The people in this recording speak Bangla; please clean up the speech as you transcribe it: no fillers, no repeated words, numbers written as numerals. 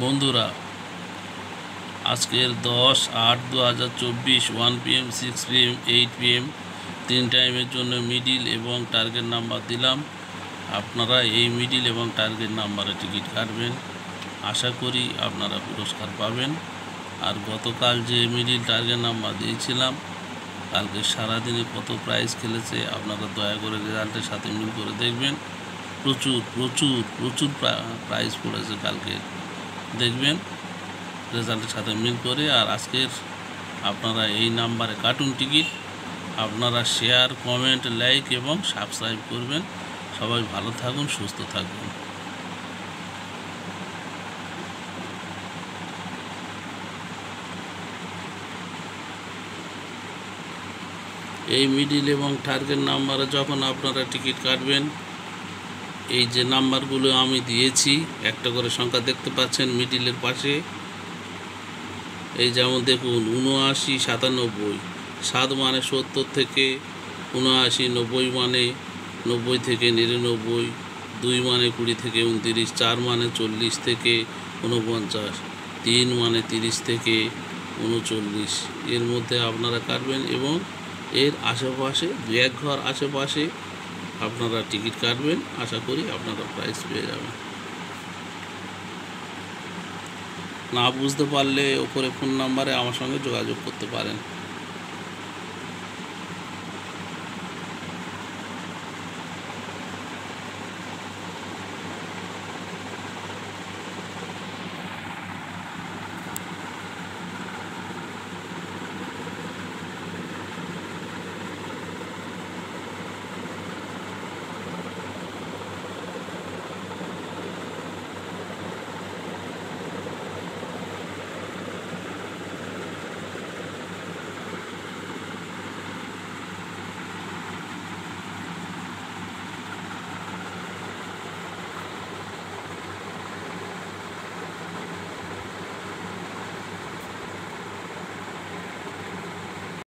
বন্ধুরা, আজকের 10/8/2024 1 PM 6 PM 8 PM 3 টাইমের জন্য মিডিল এবং টার্গেট নাম্বার দিলাম। আপনারা এই মিডিল এবং টার্গেট নাম্বারে টিকিট কাটবেন। আশা করি আপনারা পুরস্কার পাবেন। আর গতকাল যে মিডিল টার্গেট নাম্বার দিয়েছিলাম, কালকে সারাদিনে কত প্রাইজ খেলেছে আপনারা দয়া করে রেজাল্টের সাথে মিল করে দেখবেন। প্রচুর প্রচুর প্রচুর প্রাইজ পড়েছে কালকে, দেখবেন রেজাল্টের সাথে মিল করে। আর আজকের আপনারা এই নাম্বারে কার্টুন টিকিট আপনারা শেয়ার, কমেন্ট, লাইক এবং সাবস্ক্রাইব করবেন। সবাই ভালো থাকুন, সুস্থ থাকুন। এই মিডিল এবং টার্গেট নাম্বারে যখন আপনারা টিকিট কাটবেন, এই যে নাম্বারগুলো আমি দিয়েছি একটা করে সংখ্যা দেখতে পাচ্ছেন মিডিলের পাশে। এই যেমন দেখুন 79, 97, 7 মানে 70 থেকে 79, 90 মানে 90 থেকে 99, 2 মানে 20 থেকে 29, 4 মানে 40 থেকে 49, 3 মানে 30 থেকে 39। এর মধ্যে আপনারা কাটবেন এবং এর আশেপাশে 2-1 ঘর আশেপাশে আপনারা টিকিট কাটবেন। আশা করি আপনারা প্রাইজ পেয়ে যাবেন। না বুঝতে পারলে ওপরে ফোন নাম্বারে আমার সঙ্গে যোগাযোগ করতে পারেন।